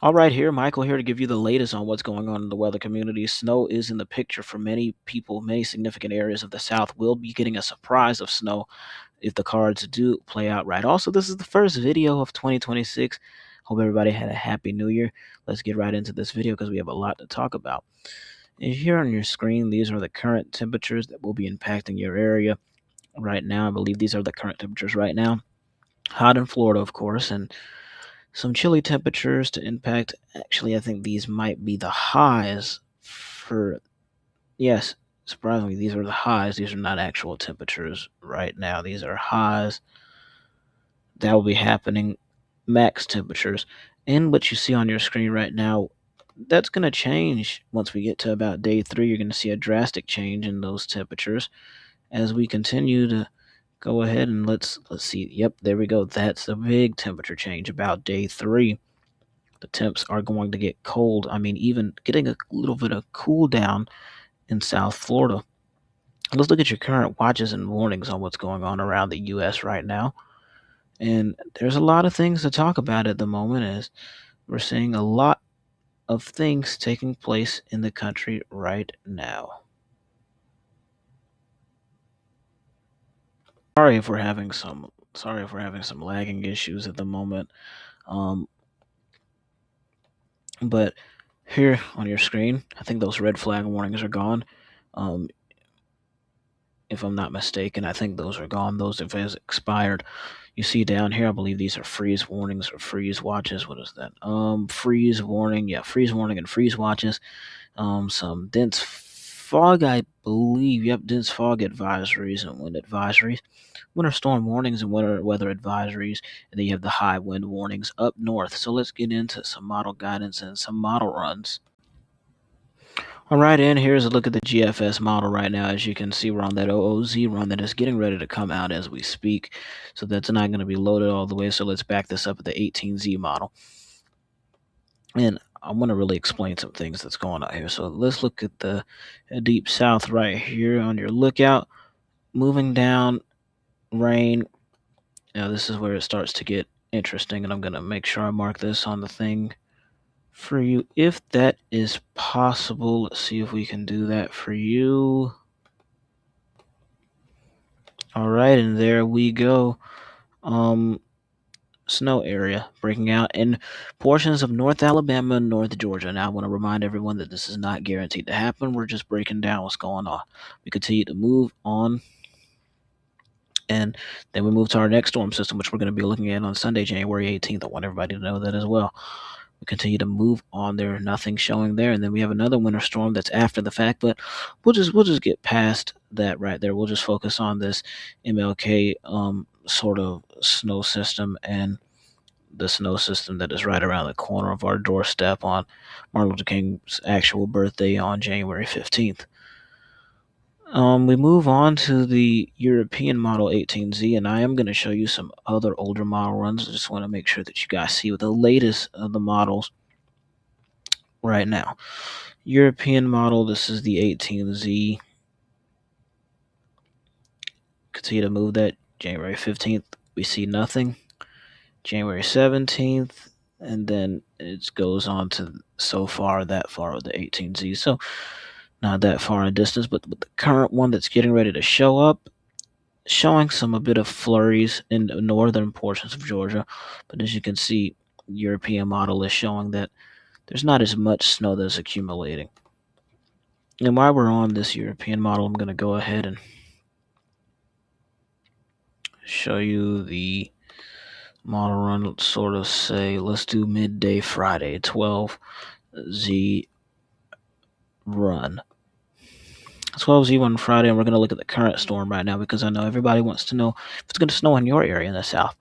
All right, here, Michael, here to give you the latest on what's going on in the weather community. Snow is in the picture for many people. Many significant areas of the South will be getting a surprise of snow if the cards do play out right. Also, this is the first video of 2026. Hope everybody had a happy new year. Let's get right into this video because we have a lot to talk about. And here on your screen, these are the current temperatures that will be impacting your area right now. I believe these are the current temperatures right now. Hot in Florida, of course, and some chilly temperatures to impact. Actually, I think these might be the highs for, yes, surprisingly, these are the highs. These are not actual temperatures right now. These are highs that will be happening, max temperatures. And what you see on your screen right now, that's going to change once we get to about day 3. You're going to see a drastic change in those temperatures as we continue to go ahead and let's see. Yep, there we go. That's a big temperature change about day 3. The temps are going to get cold. I mean, even getting a little bit of cool down in South Florida. Let's look at your current watches and warnings on what's going on around the U.S. right now. And there's a lot of things to talk about at the moment as we're seeing a lot of things taking place in the country right now. Sorry if we're having some lagging issues at the moment. Um, but here on your screen, I think those red flag warnings are gone. Um, if I'm not mistaken, I think those are gone. Those have expired. You see down here, I believe these are freeze warnings or freeze watches. What is that? Freeze warning. Yeah, freeze warning and freeze watches. Some dense fog, I believe. Yep, dense fog advisories and wind advisories. Winter storm warnings and winter weather advisories. And then you have the high wind warnings up north. So let's get into some model guidance and some model runs. All right, and here's a look at the GFS model right now. As you can see, we're on that OOZ run that is getting ready to come out as we speak. So that's not going to be loaded all the way. So let's back this up at the 18Z model. And I want to really explain some things that's going on here. So let's look at the deep south right here on your lookout. Moving down, rain. Now this is where it starts to get interesting, and I'm going to make sure I mark this on the thing for you if that is possible. Let's see if we can do that for you. All right, and there we go. Snow area breaking out in portions of North Alabama and North Georgia. Now, I want to remind everyone that this is not guaranteed to happen. We're just breaking down what's going on. We continue to move on, and then we move to our next storm system, which we're going to be looking at on Sunday, January 18th. I want everybody to know that as well. We continue to move on there, nothing showing there, and then we have another winter storm that's after the fact, but we'll just get past that right there. We'll just focus on this MLK sort of snow system and the snow system that is right around the corner of our doorstep on Martin Luther King's actual birthday on January 15th. We move on to the European Model 18Z, and I am going to show you some other older model runs. I just want to make sure that you guys see the latest of the models right now. European model, this is the 18Z. Continue to move that. January 15th, we see nothing. January 17th, and then it goes on to that far with the 18Z. So not that far in distance, but with the current one that's getting ready to show up, showing a bit of flurries in the northern portions of Georgia. But as you can see, European model is showing that there's not as much snow that's accumulating. And while we're on this European model, I'm going to go ahead and show you the model run. Let's sort of say, let's do midday Friday, 12Z run. 12Z run Friday, and we're going to look at the current storm right now because I know everybody wants to know if it's going to snow in your area in the south.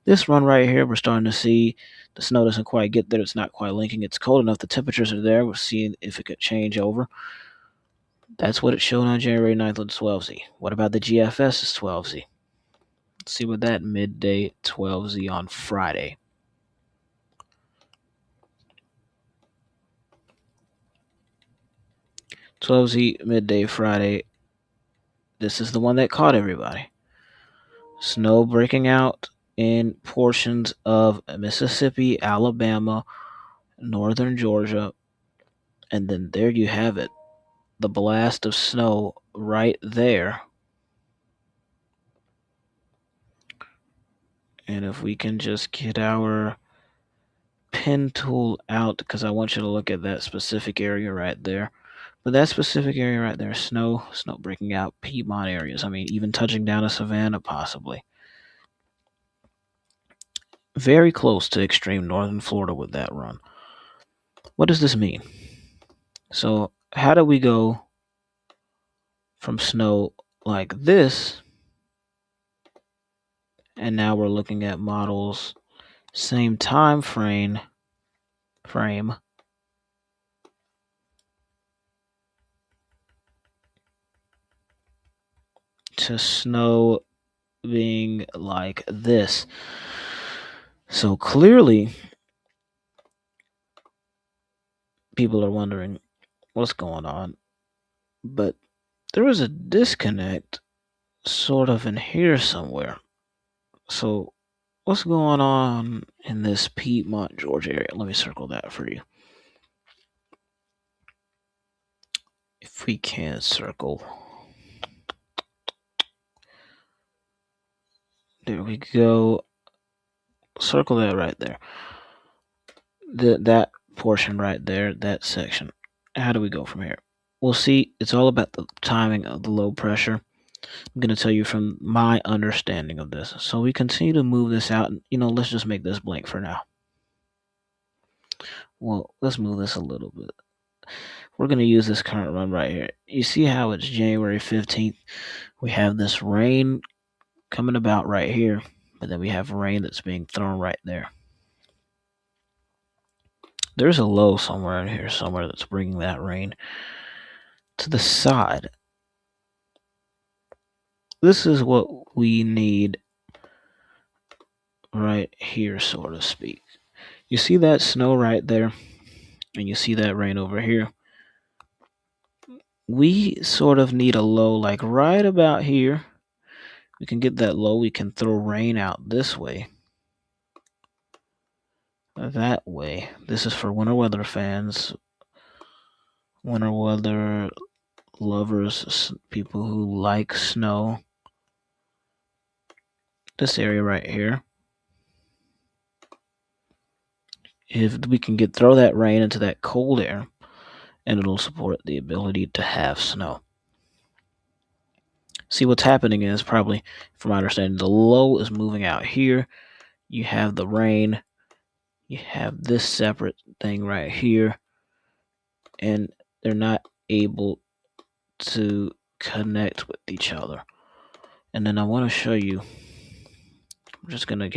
This run right here, we're starting to see the snow doesn't quite get there. It's not quite linking. It's cold enough. The temperatures are there. We'll see if it could change over. That's what it showed on January 9th with 12Z. What about the GFS's 12Z? Let's see what that midday 12Z on Friday. .12Z midday Friday. This is the one that caught everybody. Snow breaking out in portions of Mississippi, Alabama, northern Georgia, and then there you have it. The blast of snow right there. And if we can just get our pen tool out, because I want you to look at that specific area right there. But that specific area right there, snow breaking out Piedmont areas. I mean, even touching down to Savannah, possibly. Very close to extreme northern Florida with that run. What does this mean? So, how do we go from snow like this, and now we're looking at models, same time frame, to snow being like this? So clearly, people are wondering what's going on, but there is a disconnect sort of in here somewhere. So what's going on in this Piedmont, Georgia area? Let me circle that for you. If we can circle. There we go. Circle that right there. That portion right there, that section. How do we go from here? We'll see. It's all about the timing of the low pressure. I'm going to tell you from my understanding of this. So we continue to move this out. Let's just make this blank for now. Well, let's move this a little bit. We're going to use this current run right here. You see how it's January 15th? We have this rain coming about right here, but then we have rain that's being thrown right there. There's a low somewhere in here, somewhere that's bringing that rain to the side. This is what we need right here, so to speak. You see that snow right there, and you see that rain over here. We sort of need a low like right about here. We can get that low. We can throw rain out this way. That way. This is for winter weather fans, winter weather lovers, people who like snow. This area right here. If we can throw that rain into that cold air, and it'll support the ability to have snow. See, what's happening is probably, from my understanding, the low is moving out here. You have the rain. You have this separate thing right here. And they're not able to connect with each other. And then I want to show you, I'm just going to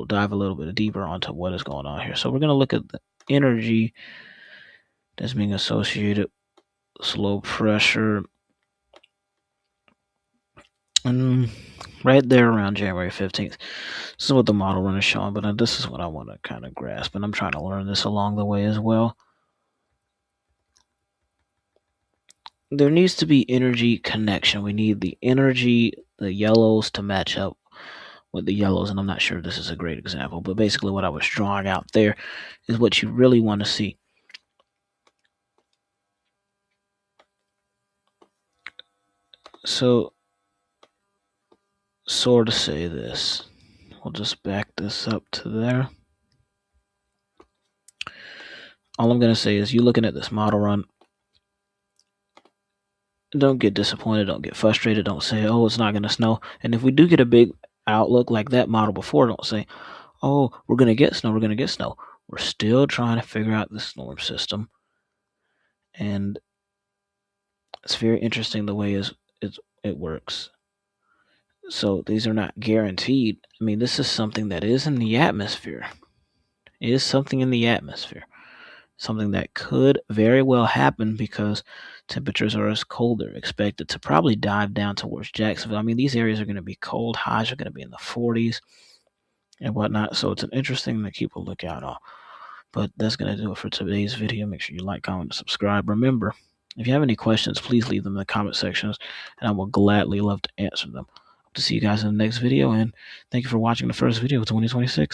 dive a little bit deeper onto what is going on here. So we're going to look at the energy that's being associated with low pressure. And right there around January 15th. This is what the model run is showing, but this is what I want to kind of grasp. And I'm trying to learn this along the way as well. There needs to be energy connection. We need the energy, the yellows to match up with the yellows. And I'm not sure if this is a great example, but basically what I was drawing out there is what you really want to see. So, sort of say this. We'll just back this up to there. All I'm going to say is you looking at this model run, don't get disappointed, don't get frustrated, don't say, oh, it's not going to snow. And if we do get a big outlook like that model before, don't say, oh, we're going to get snow, We're still trying to figure out the storm system. And it's very interesting the way it works. So these are not guaranteed. I mean, this is something that is in the atmosphere. It is something in the atmosphere. Something that could very well happen because temperatures are as cold. They're expected to probably dive down towards Jacksonville. I mean, these areas are going to be cold. Highs are going to be in the 40s and whatnot. So it's an interesting thing to keep a lookout on. But that's going to do it for today's video. Make sure you like, comment, and subscribe. Remember, if you have any questions, please leave them in the comment sections, and I will gladly love to answer them. Hope to see you guys in the next video, and thank you for watching the first video of 2026.